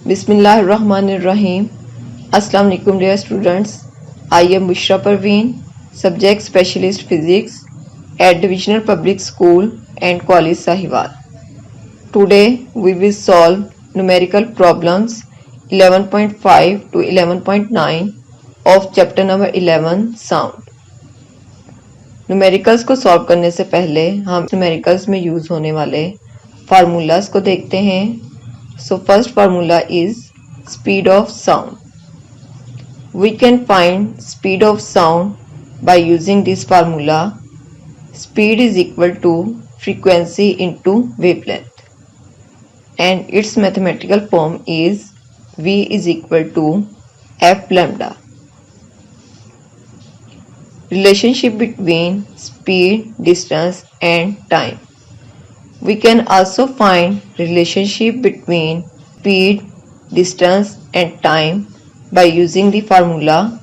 Bismillahirrahmanirrahim. Assalamu alaikum dear students. I am Bushra Parveen, subject specialist physics at Divisional Public School and College Sahiwal. Today we will solve numerical problems 11.5 to 11.9 of chapter number 11 sound. Numericals को solve करने से पहले हम numericals में use होने वाले formulas को देखते हैं. So first formula is speed of sound. We can find speed of sound by using this formula. Speed is equal to frequency into wavelength, and its mathematical form is V is equal to F lambda. Relationship between speed, distance and time. We can also find relationship between speed, distance and time by using the formula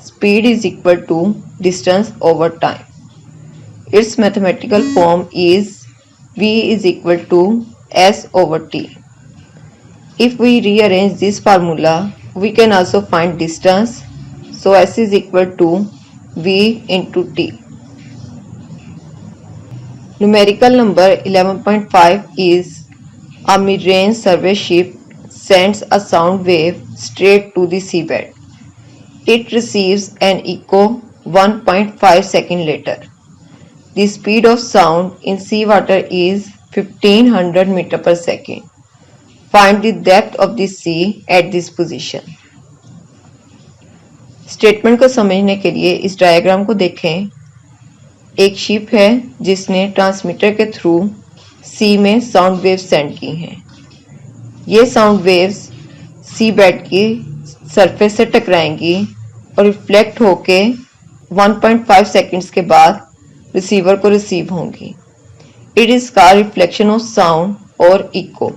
speed is equal to distance over time. Its mathematical form is V is equal to S over T. If we rearrange this formula, we can also find distance. So S is equal to V into T. Numerical number 11.5 is a mid-range survey ship sends a sound wave straight to the seabed. It receives an echo 1.5 seconds later. The speed of sound in seawater is 1500 meter per second. Find the depth of the sea at this position. Statement को समझने के लिए इस diagram को देखें. एक ship है जिसने ट्रांसमीटर के थ्रू सी में साउंड वेव्स सेंड की हैं. ये साउंड वेव्स सी बेड की सरफेस से टकराएंगी और रिफ्लेक्ट होके 1.5 सेकंड्स के बाद रिसीवर को रिसीव होंगी. It is called reflection of sound और इको.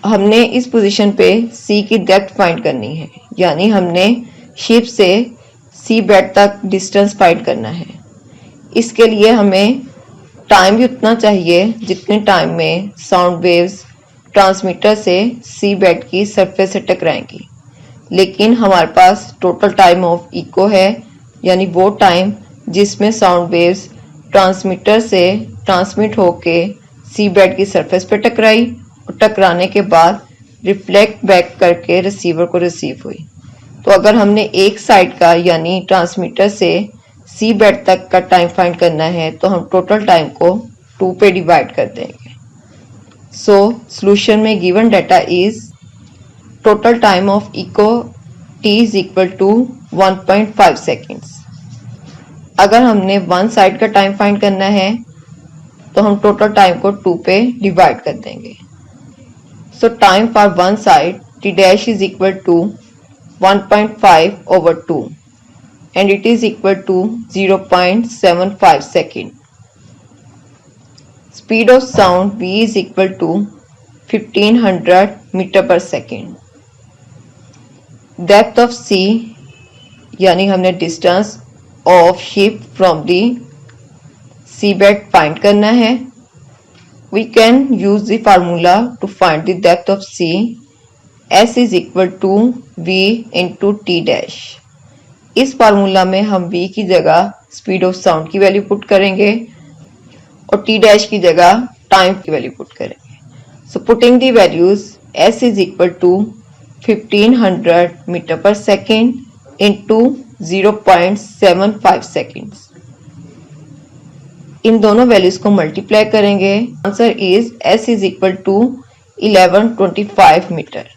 हमने इस पोजीशन पे सी की डेप्थ फाइंड करनी है, यानी हमने शिप से सी बेड तक डिस्टेंस फाइंड करना है. इसके लिए हमें टाइम भी उतना चाहिए जितने टाइम में साउंड वेव्स ट्रांसमीटर से सी बेड की सरफेस से टकराएंगी. लेकिन हमारे पास टोटल टाइम ऑफ इको है, यानी वो टाइम जिसमें साउंड वेव्स ट्रांसमीटर से ट्रांसमिट होके सी बेड की सरफेस पे टकराई और टकराने के बाद रिफ्लेक्ट बैक करके रिसीवर को रिसीव हुई. तो अगर हमने एक साइड का यानी ट्रांसमीटर से सी बेड तक का टाइम फाइंड करना है तो हम टोटल टाइम को 2 पे डिवाइड कर देंगे. सो सॉल्यूशन में given data is total time of echo T is equal to 1.5 seconds. अगर हमने वन साइड का टाइम फाइंड करना है तो हम टोटल टाइम को 2 पे डिवाइड कर देंगे. So time for one side T dash is equal to 1.5 over 2 and it is equal to 0.75 second. Speed of sound V is equal to 1500 meter per second. Depth of sea यानी हमने distance of ship from the seabed find करना है. We can use the formula to find the depth of sea. S is equal to V into T dash. इस formula में हम V की जगह speed of sound की value put करेंगे और T डैश की जगह टाइम की वैल्यू पुट करेंगे. So putting the values S is equal to 1500 metre पर सेकेंड इंटू 0.75 सेकेंड्स. इन दोनों वैल्यूज को मल्टीप्लाई करेंगे. Answer is S is equal to 1125 metre.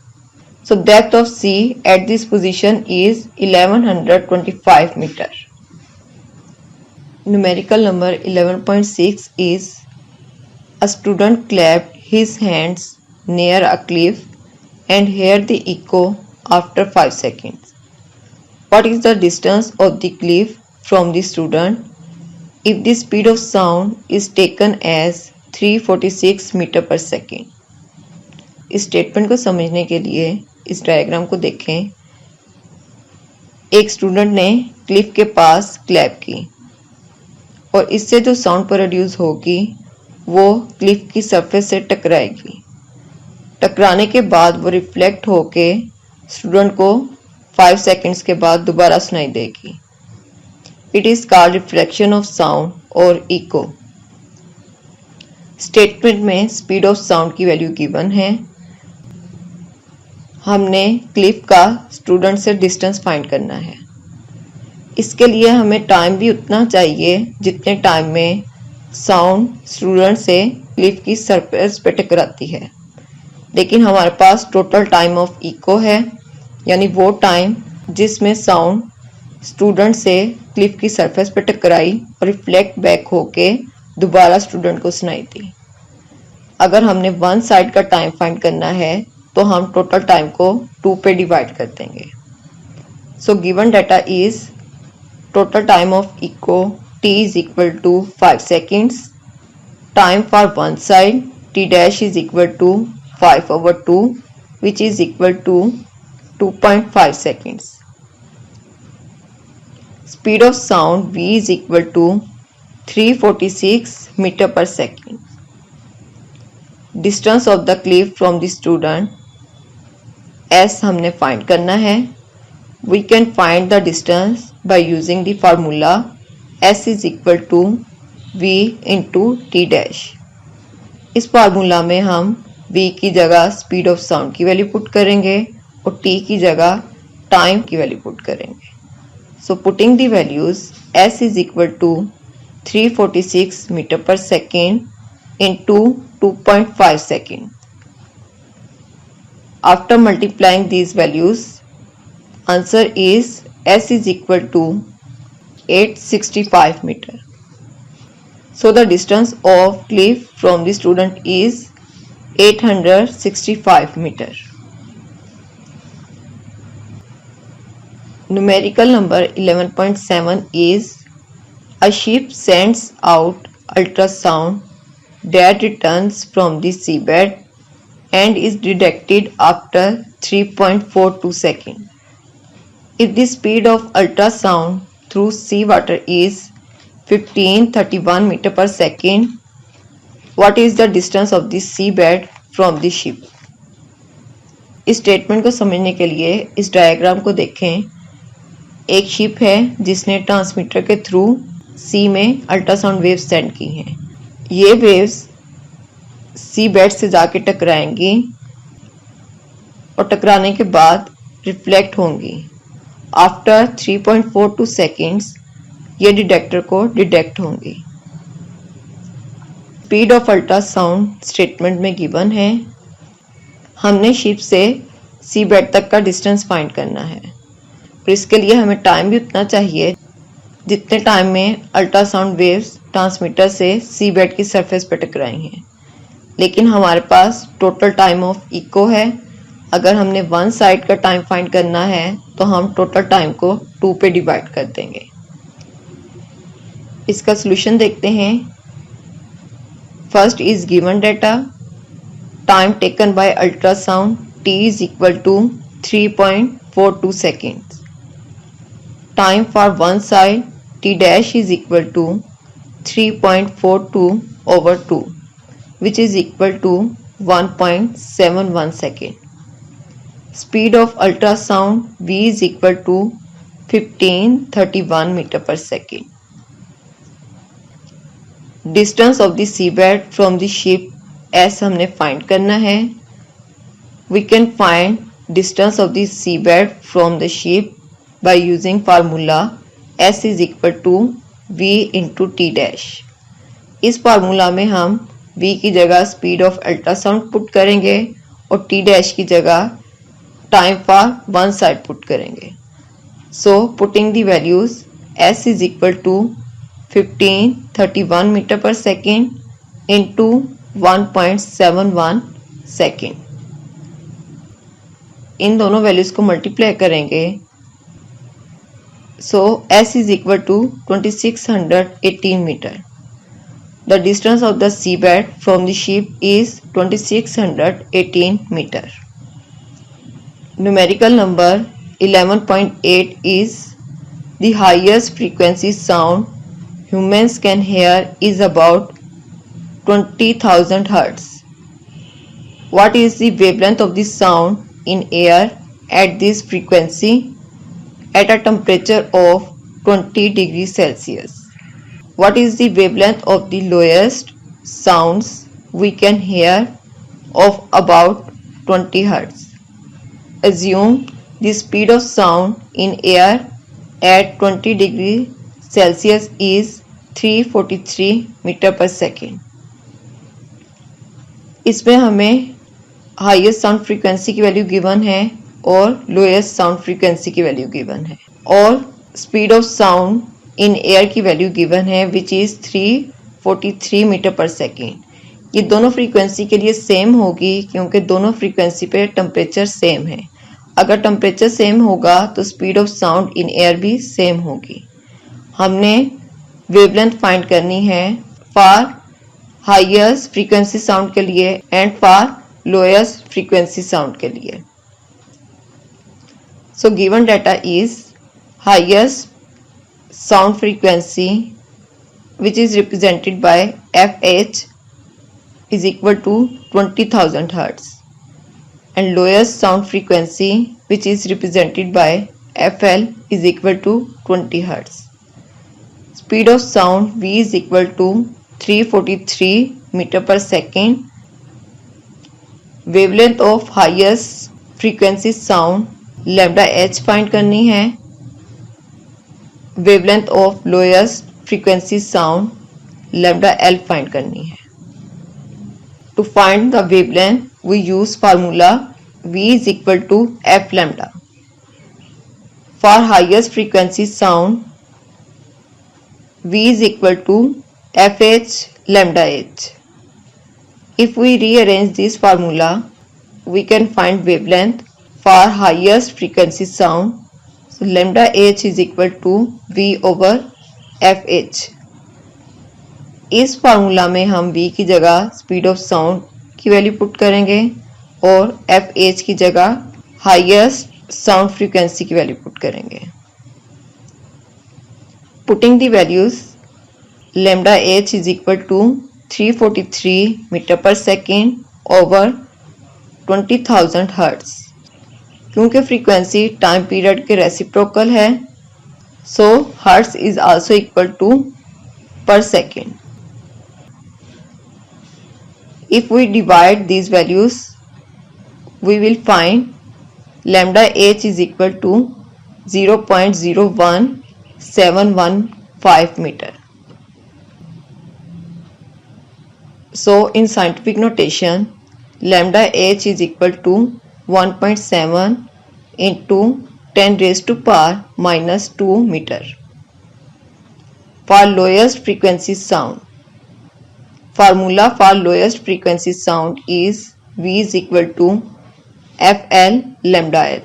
So depth of sea at this position is 1125 meter. Numerical number 11.6 is a student clapped his hands near a cliff and heard the echo after 5 seconds. What is the distance of the cliff from the student if the speed of sound is taken as 346 meter per second? इस statement को समझने के लिए इस diagram को देखें. एक student ने क्लिफ के पास क्लैप की और इससे जो साउंड प्रोड्यूस होगी वो क्लिफ की सरफेस से टकराएगी. टकराने के बाद वो रिफ्लेक्ट होके स्टूडेंट को 5 सेकंड्स के बाद दोबारा सुनाई देगी। It is called reflection of sound और इको। स्टेटमेंट में स्पीड ऑफ साउंड की वैल्यू गिवन है। हमने क्लिप का स्टूडेंट से डिस्टेंस फाइंड करना है। इसके लिए हमें टाइम भी उतना चाहिए जितने टाइम में साउंड स्टूडेंट से क्लिप की सरफेस पे टकराती है, लेकिन हमारे पास टोटल टाइम ऑफ इको है, यानी वो टाइम जिसमें साउंड स्टूडेंट से क्लिप की सरफेस पे टकराई और रिफ्लेक्ट बैक होके दोबारा स्टूडेंट को सुनाई दी। अगर हमने वन साइड का टाइम फाइंड करना है तो हम टोटल टाइम को 2 पे डिवाइड कर देंगे। So given data is total time of echo t is equal to 5 seconds. Time for one side t dash is equal to 5/2, which is equal to 2.5 seconds. Speed of sound v is equal to 346 meter per second. Distance of the clip from the student s हमने find करना है। We can find the distance by using the formula s is equal to v into t dash। इस formula में हम v की जगह speed of sound की value put करेंगे और t की जगह टाइम की वैल्यू पुट करेंगे। So putting the values s is equal to 346 metre पर second into 2.5 second. After multiplying these values, answer is s is equal to 865 meter. So the distance of clip from the student is 865 meter. Numerical number 11.7 is a ship sends out ultrasound that returns from the seabed and is detected after 3.42 seconds. If the speed of ultrasound through seawater is 1531 meter per second, what is the distance of the seabed from the ship? इस statement को समझने के लिए इस diagram को देखें। एक ship है जिसने ट्रांसमीटर के थ्रू सी में अल्ट्रासाउंड वेव्स सेंड की हैं। ये वेव्स सी बेड से जाके टकराएंगी और टकराने के बाद रिफ्लेक्ट होंगी। आफ्टर 3.42 सेकेंड्स ये डिटेक्टर को डिटेक्ट होंगी। स्पीड ऑफ अल्ट्रासाउंड स्टेटमेंट में गिवन है। हमने शिप से सी बेड तक का डिस्टेंस फाइंड करना है और इसके लिए हमें टाइम भी उतना चाहिए जितने टाइम में अल्ट्रासाउंड वेव्स ट्रांसमीटर से सी बेड की सरफेस पर टकराई हैं, लेकिन हमारे पास टोटल टाइम ऑफ इको है। अगर हमने वन साइड का टाइम फाइंड करना है तो हम टोटल टाइम को 2 पे डिवाइड कर देंगे। इसका सॉल्यूशन देखते हैं। First is given data, time taken by ultrasound t is equal to 3.42 seconds. Time for one side t dash is equal to 3.42 over 2, which is equal to 1.71 second. Speed of ultrasound v is equal to 1531 meter per second. Distance of the seabed from the ship s हमने find करना है। We can find distance of the seabed from the ship by using formula s is equal to v into t dash। इस formula में हम v की जगह speed of ultrasound put करेंगे और t डैश की जगह time for one side put करेंगे। So putting the values s is equal to 1531 metre पर सेकेंड into 1.71 सेकेंड। इन दोनों वैल्यूज को मल्टीप्लाई करेंगे। So s is equal to 2618 metre. The distance of the seabed from the ship is 2618 meter. Numerical number 11.8 is the highest frequency sound humans can hear is about 20,000 hertz. What is the wavelength of the sound in air at this frequency at a temperature of 20 degrees Celsius? What is the wavelength of the lowest sounds we can hear of about 20 Hz? Assume the speed of sound in air at 20 degrees Celsius is 343 metre पर second. इसमें हमें highest sound frequency की value given है और lowest sound frequency की value given है और speed of sound in air की वैल्यू गिवन है विच इज 343 मीटर पर सेकेंड। ये दोनों फ्रीक्वेंसी के लिए सेम होगी क्योंकि दोनों फ्रीक्वेंसी पे टेम्परेचर सेम है। अगर टेम्परेचर सेम होगा तो speed of sound in air भी सेम होगी। हमने वेवलेंथ फाइंड करनी है फॉर हाईएस्ट फ्रीक्वेंसी साउंड के लिए and for lowest frequency sound के लिए। सो given data is highest sound frequency which is represented by FH is equal to 20,000 Hz and lowest sound frequency which is represented by FL is equal to 20 Hz. Speed of sound V is equal to 343 meter per second. Wavelength of highest frequency sound lambda H find करनी है। Wavelength of lowest frequency sound lambda L find करनी है। To find the wavelength we use formula V is equal to F lambda. For highest frequency sound V is equal to F H lambda H. If we rearrange this formula we can find wavelength for highest frequency sound. So lambda h is equal to v over fh। इस formula में हम v की जगह speed of sound की value put करेंगे और fh की जगह हाईएस्ट साउंड फ्रीक्वेंसी की वैल्यू पुट करेंगे। Putting the values lambda h is equal to 343 metre पर सेकेंड ओवर 20,000 हर्ट्ज। क्योंकि फ्रीक्वेंसी टाइम पीरियड के रेसिप्रोकल है so hertz is also equal to per second. If we divide these values we will find lambda H is equal to 0.01715 metre. So in scientific notation lambda h is equal to 1.7 into 10 raised to power minus 2 meter. For lowest frequency sound, formula for lowest frequency sound is V is equal to FL lambda L.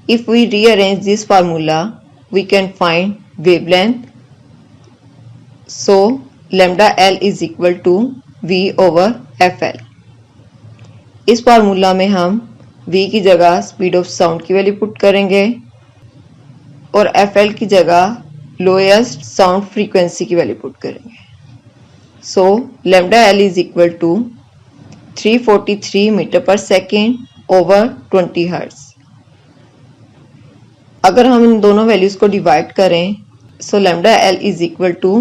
If we rearrange this formula, we can find wavelength. So lambda L is equal to V over FL. इस formula में हम v की जगह speed of sound की value put करेंगे और fl की जगह लोएस्ट साउंड फ्रीक्वेंसी की वैल्यू पुट करेंगे। So lambda l is equal to 343 metre पर सेकेंड ओवर 20 हर्ट्ज। अगर हम इन दोनों वैल्यूज को डिवाइड करें so lambda l is equal to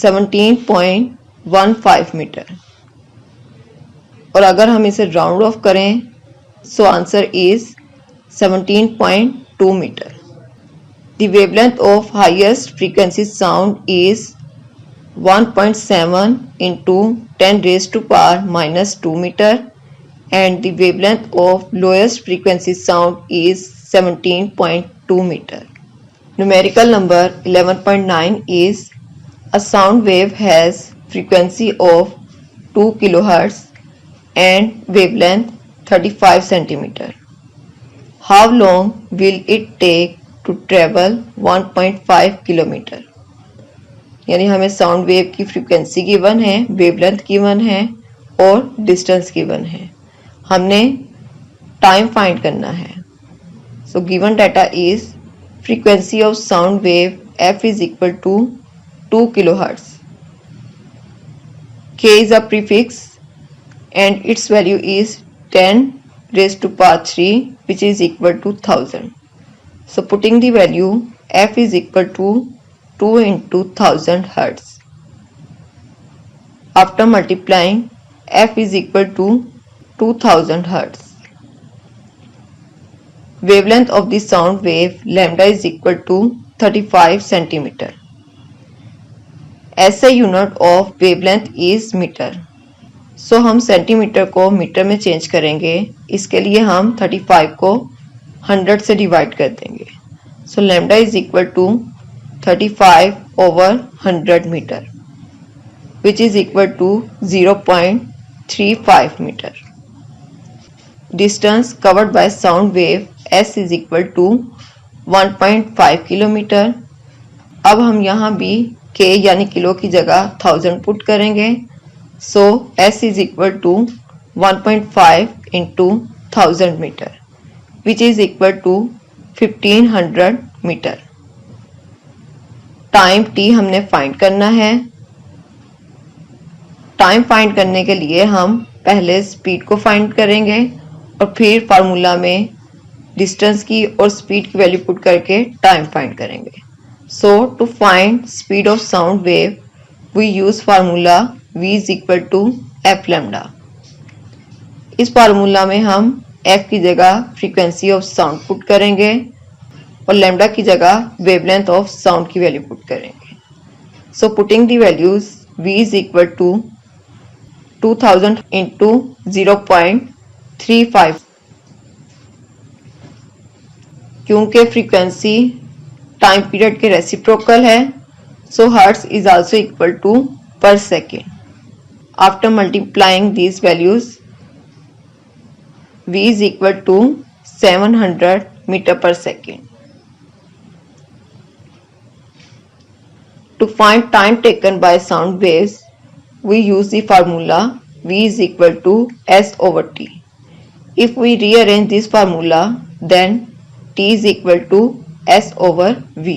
17.15 metre और अगर हम इसे राउंड ऑफ करें so answer is 17.2 metre. The wavelength of highest frequency sound is 1.7 into 10 raised to power minus 2 meter and the wavelength of lowest frequency sound is 17.2 meter. Numerical number 11.9 is a sound wave has frequency of 2 kilohertz and wavelength 35 centimeter. How long will it take to travel 1.5 kilometer? यानी हमें sound wave की frequency given है, wavelength given है और distance given है। हमने time find करना है। So given data is frequency of sound wave f is equal to 2 kilohertz. K is a prefix and its value is 10 raised to power 3, which is equal to 1000. So putting the value, f is equal to 2 into 1000 hertz. After multiplying, f is equal to 2000 hertz. Wavelength of the sound wave lambda is equal to 35 centimeter. SI unit of wavelength is meter. So हम centimetre को metre में change करेंगे. इसके लिए हम 35 को 100 से divide कर देंगे. So lambda is equal to 35 over 100 meter, which is equal to 0.35 meter. Distance covered by sound wave S is equal to 1.5 kilometer. अब हम यहाँ भी K यानी किलो की जगह 1000 पुट करेंगे. So S is equal to 1.5 into 1000 meter, which is equal to 1500 metre. Time t हमने find करना है. टाइम फाइंड करने के लिए हम पहले स्पीड को फाइंड करेंगे और फिर फार्मूला में डिस्टेंस की और स्पीड की वैल्यू पुट करके टाइम फाइंड करेंगे. So to find speed of sound wave we use formula v is equal to f lambda. इस फार्मूला में हम f की जगह फ्रीक्वेंसी ऑफ साउंड पुट करेंगे और लैम्डा की जगह वेवलेंथ ऑफ साउंड की वैल्यू पुट करेंगे. So putting the values v is equal to 2000 into 0.35. क्योंकि फ्रीक्वेंसी टाइम पीरियड के रेसिप्रोकल है, so hertz is also equal to per second. After multiplying these values v is equal to 700 meter per second. To find time taken by sound waves, we use the formula v is equal to s over t. If we rearrange this formula, then t is equal to s over v.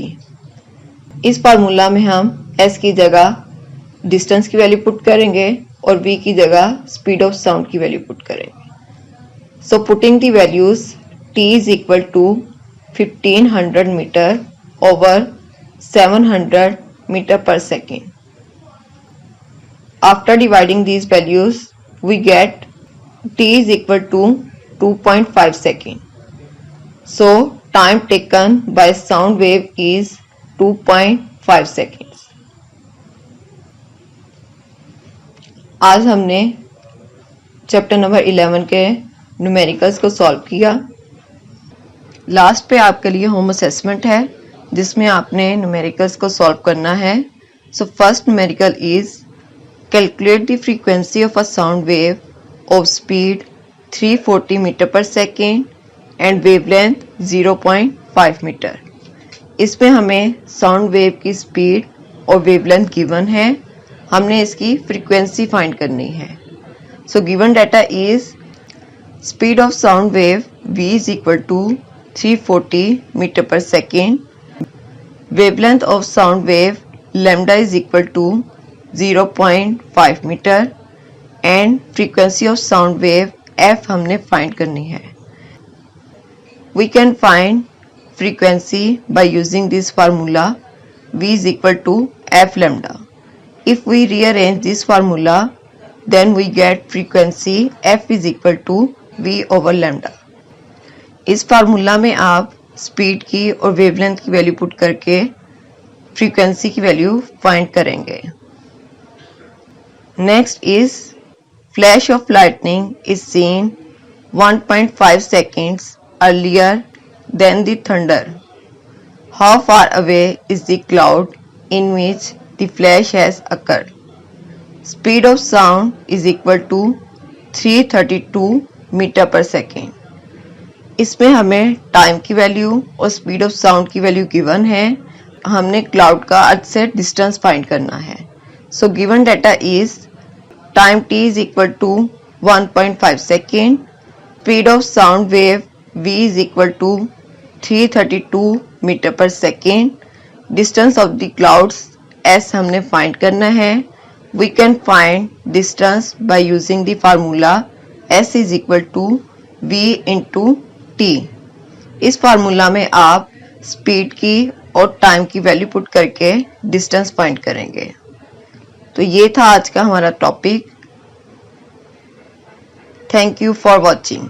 इस formula में हम s की जगह distance की value put करेंगे और v की जगह स्पीड ऑफ साउंड की वैल्यू पुट करेंगे. So putting the values, t is equal to 1500 meter over 700 meter per second. After dividing these values, we get t is equal to 2.5 seconds. So time taken by sound wave is 2.5 seconds. आज हमने chapter number 11 के numericals को solve किया. Last पे आपके लिए home assessment है जिसमें आपने न्यूमेरिकल्स को सॉल्व करना है. So first numerical is calculate the frequency of a sound wave of speed 340 metre पर सेकेंड एंड वेवलेंथ 0.5 मीटर. इसमें हमें साउंड वेव की स्पीड और वेवलेंथ गिवन है. हमने इसकी फ्रीक्वेंसी फाइंड करनी है. So given data is speed of sound wave v is equal to 340 meter per second. Wavelength of sound wave lambda is equal to 0.5 meter and frequency of sound wave f हमने find करनी है. We can find frequency by using this formula v is equal to f lambda. If we rearrange this formula, then we get frequency f is equal to v over lambda. इस formula में आप speed की और wavelength की value put करके frequency की value find करेंगे. Next is flash of lightning is seen 1.5 seconds earlier than the thunder. How far away is the cloud in which the flash has occurred. Speed of sound is equal to 332 metre पर second. इसमें हमें time की value और speed of sound की value given है. हमने cloud का अर्थ से डिस्टेंस फाइंड करना है. So given data is time t is equal to 1.5 second. Speed of sound wave v is equal to 332 metre पर second. Distance of the clouds s हमने find करना है. We can find distance by using the formula s is equal to v into t। इस formula में आप speed की और time की वैल्यू पुट करके डिस्टेंस फाइंड करेंगे। तो ये था आज का हमारा topic. Thank you for watching.